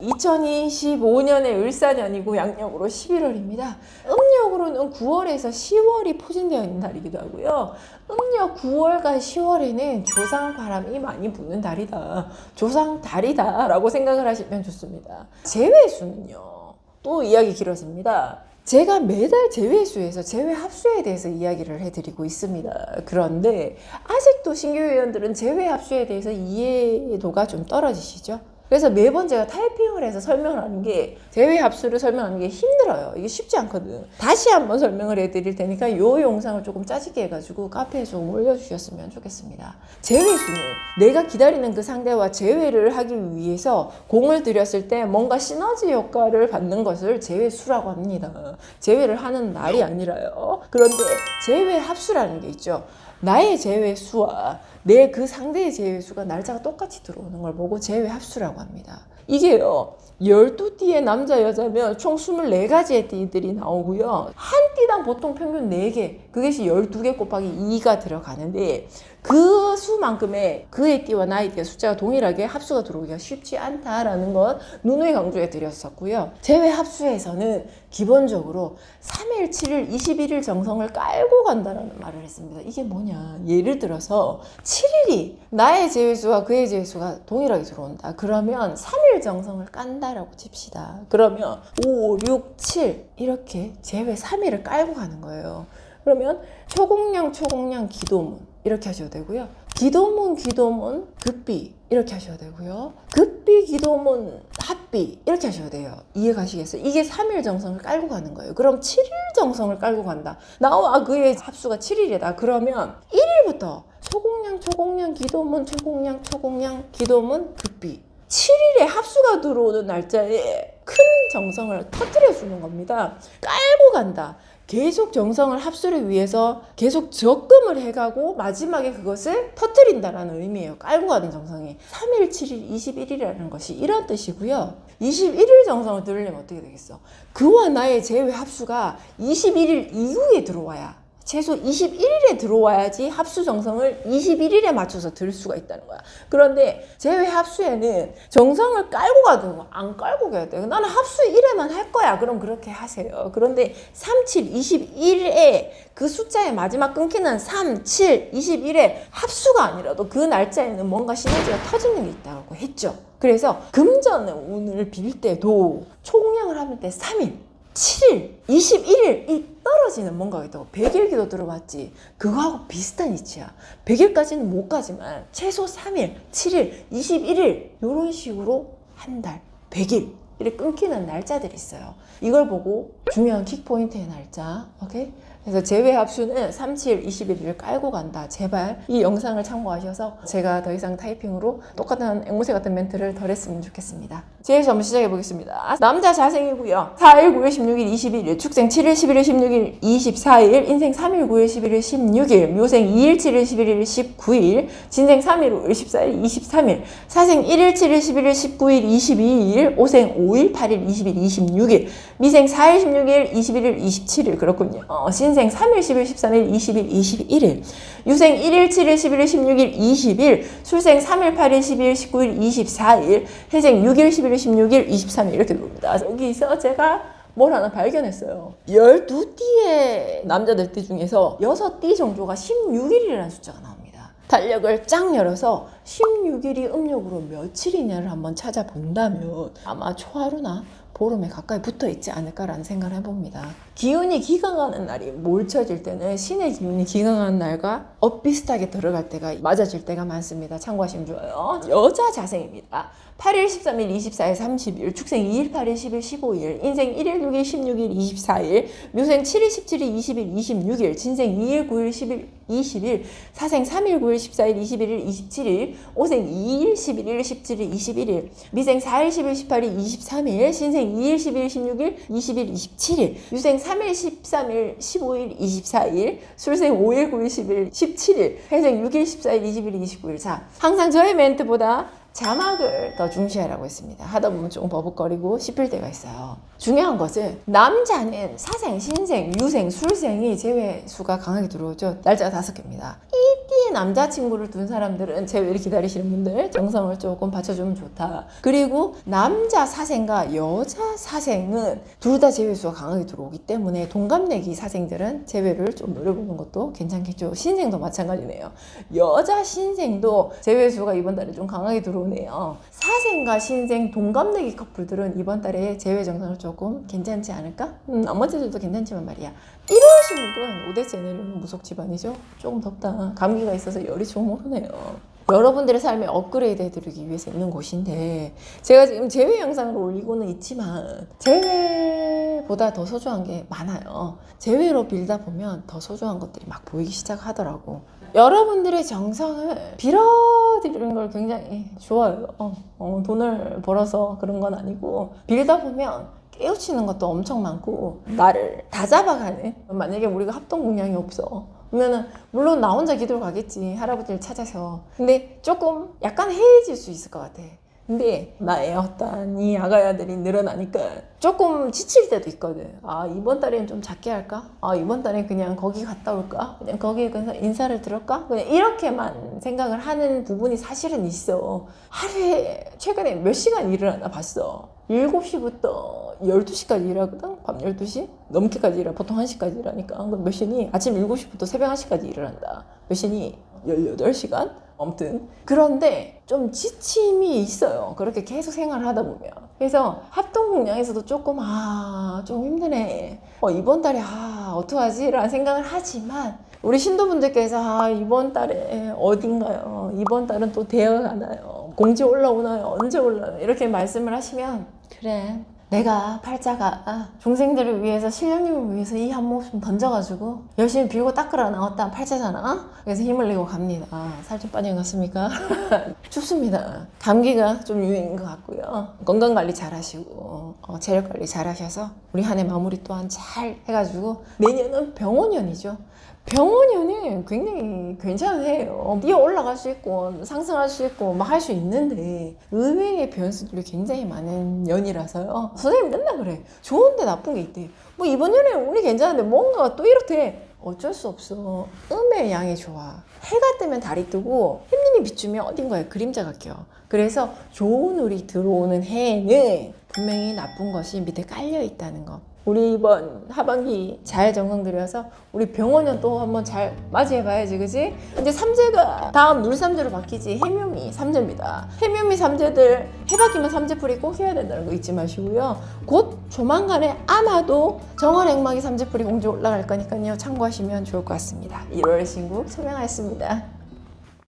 2025년의 을사년이고 양력으로 11월입니다. 음력으로는 9월에서 10월이 포진되어 있는 달이기도 하고요. 음력 9월과 10월에는 조상 바람이 많이 부는 달이다. 조상 달이다 라고 생각을 하시면 좋습니다. 제외수는요. 또 이야기 길어집니다. 제가 매달 제외수에서 제외합수에 대해서 이야기를 해드리고 있습니다. 그런데 아직도 신규 회원들은 제외합수에 대해서 이해도가 좀 떨어지시죠? 그래서 매번 제가 타이핑을 해서 설명을 하는 게 제외합수를 설명하는 게 힘들어요. 이게 쉽지 않거든. 다시 한번 설명을 해드릴 테니까 이 영상을 조금 짜집게 해가지고 카페에 좀 올려주셨으면 좋겠습니다. 제외수는 내가 기다리는 그 상대와 제외를 하기 위해서 공을 들였을 때 뭔가 시너지 효과를 받는 것을 제외수라고 합니다. 제외를 하는 날이 아니라요. 그런데 제외합수라는 게 있죠. 나의 제외수와 내 그 상대의 제외수가 날짜가 똑같이 들어오는 걸 보고 제외합수라고 합니다. 이게요 12띠의 남자 여자면 총 24가지의 띠들이 나오고요. 한 띠당 보통 평균 4개, 그것이 12개 곱하기 2가 들어가는데 그 수만큼의 그의 띠와 나의 띠의 숫자가 동일하게 합수가 들어오기가 쉽지 않다라는 것 누누이 강조해 드렸었고요. 제외합수에서는 기본적으로 3일, 7일, 21일 정성을 깔고 간다라는 말을 했습니다. 이게 뭐냐? 예를 들어서 7일이 나의 제외수와 그의 제외수가 동일하게 들어온다. 그러면 3일 정성을 깐다라고 칩시다. 그러면 5, 6, 7 이렇게 제외 3일을 깔고 가는 거예요. 그러면 초공량, 기도문 이렇게 하셔도 되고요. 기도문, 급비 이렇게 하셔도 되고요. 급비, 기도문, 합비 이렇게 하셔도 돼요. 이해 가시겠어요? 이게 3일 정성을 깔고 가는 거예요. 그럼 7일 정성을 깔고 간다. 나와 그의 합수가 7일이다. 그러면 1일부터 초공량, 기도문, 초공량, 기도문, 급비 7일에 합수가 들어오는 날짜에 큰 정성을 터뜨려 주는 겁니다. 깔고 간다. 계속 정성을 합수를 위해서 계속 적금을 해가고 마지막에 그것을 터뜨린다라는 의미예요. 깔고 가는 정성이 3일, 7일, 21일이라는 것이 이런 뜻이고요. 21일 정성을 들으려면 어떻게 되겠어? 그와 나의 제외 합수가 21일 이후에 들어와야 최소 21일에 들어와야지 합수 정성을 21일에 맞춰서 들 수가 있다는 거야. 그런데 제외 합수에는 정성을 깔고 가든 안 깔고 가야 돼. 나는 합수 1회만 할 거야. 그럼 그렇게 하세요. 그런데 3, 7, 21에 그 숫자의 마지막 끊기는 3, 7, 21에 합수가 아니라도 그 날짜에는 뭔가 시너지가 터지는 게 있다고 했죠. 그래서 금전의 운을 빌 때도 총량을 하면 때 3일, 7일, 21일 이 떨어지는 뭔가가 있다고. 100일기도 들어봤지. 그거하고 비슷한 이치야. 100일까지는 못 가지만 최소 3일, 7일, 21일 이런 식으로 한 달, 100일 이렇게 끊기는 날짜들이 있어요. 이걸 보고 중요한 킥포인트의 날짜, 오케이? 그래서 제외합수는 3, 7, 21일을 깔고 간다. 제발 이 영상을 참고하셔서 제가 더 이상 타이핑으로 똑같은 앵무새 같은 멘트를 덜 했으면 좋겠습니다. 제외수 한번 시작해 보겠습니다. 남자 자생이고요. 4일, 9일, 16일, 21일, 축생 7일, 11일, 16일, 24일, 인생 3일, 9일, 11일, 16일, 묘생 2일, 7일, 11일, 19일, 진생 3일, 5일, 14일, 23일, 사생 1일, 7일, 11일, 19일, 22일, 오생 5일, 8일, 20일, 26일, 미생 4일, 16일, 21일, 27일 그렇군요. 신생 3일, 10일, 13일, 20일, 21일, 유생 1일, 7일, 11일, 16일, 20일, 술생 3일, 8일, 12일, 19일, 24일, 해생 6일, 11일, 16일, 23일 이렇게 됩니다. 여기서 제가 뭘 하나 발견했어요. 12띠의 남자들 띠 중에서 6띠 정도가 16일이라는 숫자가 나옵니다. 달력을 쫙 열어서 16일이 음력으로 며칠이냐를 한번 찾아본다면 아마 초하루나 보름에 가까이 붙어 있지 않을까라는 생각을 해봅니다. 기운이 기강하는 날이 몰쳐질 때는 신의 기운이 기강하는 날과 엇비슷하게 들어갈 때가 맞아질 때가 많습니다. 참고하시면 좋아요. 여자 자생입니다. 8일, 13일, 24일, 30일, 축생 2일, 8일, 10일, 15일, 인생 1일, 6일, 16일, 24일, 묘생 7일, 17일, 20일, 26일, 진생 2일, 9일, 10일, 20일, 사생 3일, 9일, 14일, 21일, 27일, 오생 2일, 11일, 17일, 21일, 미생 4일, 10일, 18일, 23일, 신생 2일, 12일, 16일, 20일, 27일, 유생 3일, 13일, 15일, 24일, 술생 5일, 9일, 10일, 17일, 해생 6일, 14일, 20일, 29일. 자, 항상 저의 멘트보다 자막을 더 중시하라고 했습니다. 하다 보면 좀 버벅거리고 씹힐 때가 있어요. 중요한 것은 남자는 사생, 신생, 유생, 술생이 제외 수가 강하게 들어오죠. 날짜가 5개입니다. 이띠에 남자친구를 둔 사람들은 제외를 기다리시는 분들 정성을 조금 받쳐주면 좋다. 그리고 남자 사생과 여자 사생은 둘 다 제외 수가 강하게 들어오기 때문에 동갑내기 사생들은 제외를 좀 노려보는 것도 괜찮겠죠. 신생도 마찬가지네요. 여자 신생도 제외 수가 이번 달에 좀 강하게 들어오네요. 사생과 신생 동갑내기 커플들은 이번 달에 제외 정상을 조금 괜찮지 않을까? 나머지들도 괜찮지만 말이야. 1월 16은 5대째 내려오는 무속 집안이죠. 조금 덥다. 감기가 있어서 열이 좀 오르네요. 여러분들의 삶에 업그레이드 해드리기 위해서 있는 곳인데 제가 지금 제외 영상을 올리고는 있지만 제외보다 더 소중한 게 많아요. 제외로 빌다 보면 더 소중한 것들이 막 보이기 시작하더라고. 여러분들의 정성을 빌어드리는 걸 굉장히 좋아해요. 돈을 벌어서 그런 건 아니고 빌다 보면 깨우치는 것도 엄청 많고 나를 다 잡아가는, 만약에 우리가 합동 공양이 없어 그러면은 물론 나 혼자 기도를 가겠지, 할아버지를 찾아서. 근데 조금 약간 해해질 수 있을 것 같아. 근데 나의 어떤 이 아가야들이 늘어나니까 조금 지칠 때도 있거든. 아, 이번 달엔 좀 작게 할까? 아, 이번 달엔 그냥 거기 갔다 올까? 그냥 거기에 가서 인사를 들을까? 그냥 이렇게만 생각을 하는 부분이 사실은 있어. 하루에 최근에 몇 시간 일을 하나 봤어. 7시부터 12시까지 일하거든? 밤 12시? 넘게까지 일해. 보통 1시까지 일하니까. 그럼 몇 시니? 아침 7시부터 새벽 1시까지 일을 한다. 몇 시니? 18시간? 아무튼. 그런데 좀 지침이 있어요. 그렇게 계속 생활을 하다 보면. 그래서 합동공양에서도 조금 좀 힘드네. 이번 달에 어떡하지? 라는 생각을 하지만 우리 신도분들께서 이번 달에 어딘가요? 이번 달은 또 되어가나요? 공지 올라오나요? 언제 올라오나요? 이렇게 말씀을 하시면 그래, 내가 팔자가 중생들을 위해서, 신령님을 위해서 이 한 모금 던져가지고 열심히 빌고 닦으러 나왔다 팔자잖아. 그래서 힘을 내고 갑니다. 살 좀 빠진 것 같습니까? 춥습니다. 감기가 좀 유행인 것 같고요. 건강관리 잘 하시고 체력관리 잘 하셔서 우리 한 해 마무리 또한 잘 해가지고 내년은 병원년이죠. 병원년은 굉장히 괜찮은 해요. 뛰어 올라갈 수 있고 상승할 수 있고 막 할 수 있는데 의외의 변수들이 굉장히 많은 년이라서요. 선생님 맨날 그래. 좋은데 나쁜 게 있대. 뭐 이번 년에 운이 괜찮은데 뭔가 또 이렇대. 어쩔 수 없어. 음의 양이 좋아. 해가 뜨면 달이 뜨고 햇님이 비추면 어딘가에 그림자가 껴. 그래서 좋은 운이 들어오는 해에는 분명히 나쁜 것이 밑에 깔려 있다는 거. 우리 이번 하반기 잘 정성 들여서 우리 병원년 또 한번 잘 맞이해봐야지, 그지? 이제 삼재가 다음 눌삼재로 바뀌지. 해묘미 삼재입니다. 해묘미 삼재들 해바뀌면 삼재풀이 꼭 해야 된다는 거 잊지 마시고요. 곧 조만간에 아마도 정월행마기 삼재풀이 공지 올라갈 거니까요. 참고하시면 좋을 것 같습니다. 1월 신국 서명하였습니다.